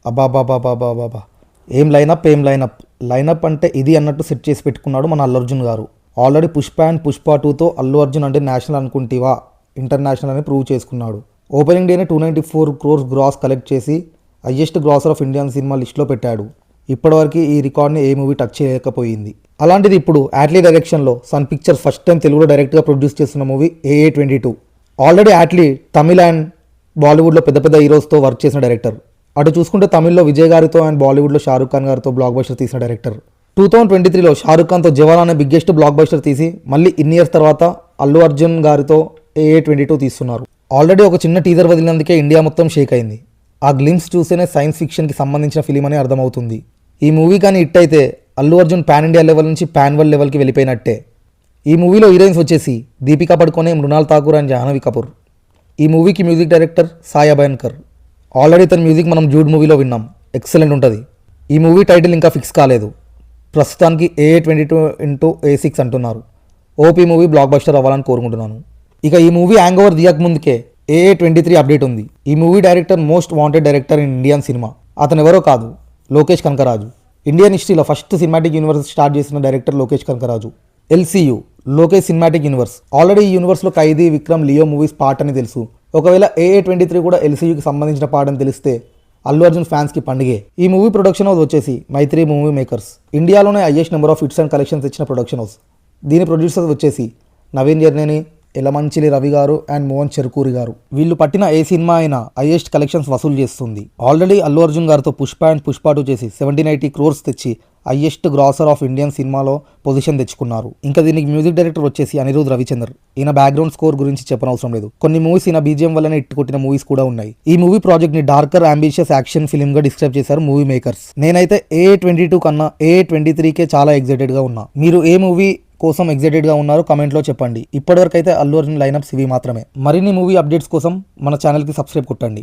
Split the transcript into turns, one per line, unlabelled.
అబాబాబాబాబాబా, ఏం లైనప్ అంటే ఇది అన్నట్టు సెట్ చేసి పెట్టుకున్నాడు మన అల్లు అర్జున్ గారు. ఆల్రెడీ పుష్ప అండ్ పుష్ప 2తో అల్లు అర్జున్ అంటే నేషనల్ అనుకుంటేవా ఇంటర్నేషనల్ అని ప్రూవ్ చేసుకున్నాడు. ఓపెనింగ్ డేనే 294 crores గ్రాస్ కలెక్ట్ చేసి highest grosser of Indian cinema లిస్ట్లో పెట్టాడు. ఇప్పటివరకు ఈ రికార్డ్ని ఏ మూవీ టచ్ చేయలేకపోయింది. అలాంటిది ఇప్పుడు యాట్లీ డైరెక్షన్లో సన్ పిక్చర్స్ ఫస్ట్ టైం తెలుగులో డైరెక్ట్గా ప్రొడ్యూస్ చేస్తున్న మూవీ AA22. ఆల్రెడీ యాట్లీ తమిళ అండ్ బాలీవుడ్లో పెద్ద పెద్ద హీరోస్తో వర్క్ చేసిన డైరెక్టర్. అటు చూసుకుంటే తమిళ్లో విజయ్ గారితో అండ్ బాలీవుడ్లో షారూక్ ఖాన్ గారితో బ్లాక్ బస్టర్ తీసిన డైరెక్టర్. 2023లో షారూక్ ఖాన్తో జవాన్ అనే బిగ్గెస్ట్ బ్లాక్ బస్టర్ తీసి మళ్ళీ ఇన్ని ఇయర్స్ తర్వాత అల్లు అర్జున్ గారితో AA22 తీస్తున్నారు. ఆల్రెడీ ఒక చిన్న టీజర్ వదిలినందుకే ఇండియా మొత్తం షేక్ అయింది. ఆ గ్లిమ్స్ చూస్తేనే సైన్స్ ఫిక్షన్కి సంబంధించిన ఫిలిం అని అర్థమవుతుంది. ఈ మూవీ కానీ హిట్ అయితే Allu Arjun pan India level నుంచి పాన్ వరల్డ్ లెవెల్కి వెళ్ళిపోయినట్టే. ఈ మూవీలో హీరోయిన్స్ వచ్చేసి దీపికా పడుకోనే, మృణాల్ ఠాకూర్ అండ్ జాహ్నవి కపూర్. ఈ మూవీకి మ్యూజిక్ డైరెక్టర్ సాయి అభయన్కర్. ఆల్రెడీ తన మ్యూజిక్ మనం జూడ్ మూవీలో విన్నాం, ఎక్సలెంట్ ఉంటుంది. ఈ మూవీ టైటిల్ ఇంకా ఫిక్స్ కాలేదు. ప్రస్తుతానికి AA22 అంటున్నారు. ఓపీ మూవీ బ్లాక్ బస్టర్ అవ్వాలని కోరుకుంటున్నాను. ఇక ఈ మూవీ హ్యాంగ్ ఓవర్ దిగక ముందుకే AA23 అప్డేట్ ఉంది. ఈ movie director most wanted director in Indian cinema. అతను ఎవరో కాదు, లోకేష్ కనకరాజు. ఇండియన్ హిస్టరీలో ఫస్ట్ సినిమాటిక్ యూనివర్స్ స్టార్ట్ చేసిన director Lokesh Kanagaraj. LCU Lokesh cinematic universe. Already ఈ యూనివర్స్లో Kaithi, Vikram, Leo movies part అని తెలుసు. ఒకవేళ AA23 కూడా LCUకి సంబంధించిన పార్ట్ అని తెలిస్తే అల్లు అర్జున్ ఫ్యాన్స్కి పండుగే. ఈ మూవీ ప్రొడక్షన్ హౌస్ వచ్చేసి మైత్రి మూవీ మేకర్స్. ఇండియాలోనే highest number of hits and collections ఇచ్చిన ప్రొడక్షన్ హౌస్. దీని ప్రొడ్యూసర్స్ వచ్చేసి నవీన్ జర్నేని, ఎలమంచిలి రవి గారు అండ్ మోహన్ చెరుకూరి గారు. వీళ్ళు పట్టిన ఏ సినిమా అయినా హైయెస్ట్ కలెక్షన్స్ వసూలు చేస్తుంది. ఆల్రెడీ అల్లు అర్జున్ గారితో పుష్ప అండ్ పుష్ప 2 చేసి 1780 crores తెచ్చి హైయెస్ట్ గ్రాసర్ ఆఫ్ ఇండియన్ సినిమాలో పొజిషన్ తెచ్చుకున్నారు. ఇంకా దీనికి మ్యూజిక్ డైరెక్టర్ వచ్చేసి అనిరుద్ రవిచందర్. ఈయన బ్యాక్గ్రౌండ్ స్కోర్ గురించి చెప్పనవసరం లేదు. కొన్ని మూవీస్ ఈయన BGM వల్లనే ఇట్టు కొట్టిన మూవీస్ కూడా ఉన్నాయి. ఈ మూవీ ప్రాజెక్ట్ ని డార్కర్, అంబిషియస్ యాక్షన్ ఫిల్మ్ గా డిస్క్రైబ్ చేశారు మూవీ మేకర్స్. నేనైతే AA22 కన్నా AA23కే చాలా ఎక్సైటెడ్ గా ఉన్నా. మీరు ఏ మూవీ కోసం ఎక్సైటెడ్ గా ఉన్నారు కమెంట్లో చెప్పండి. ఇప్పటివరకు అయితే అల్లు అర్జున్ లైనప్స్ ఇవి మాత్రమే. మరిన్ని మూవీ అప్డేట్స్ కోసం మన ఛానల్కి సబ్స్క్రైబ్ కొట్టండి.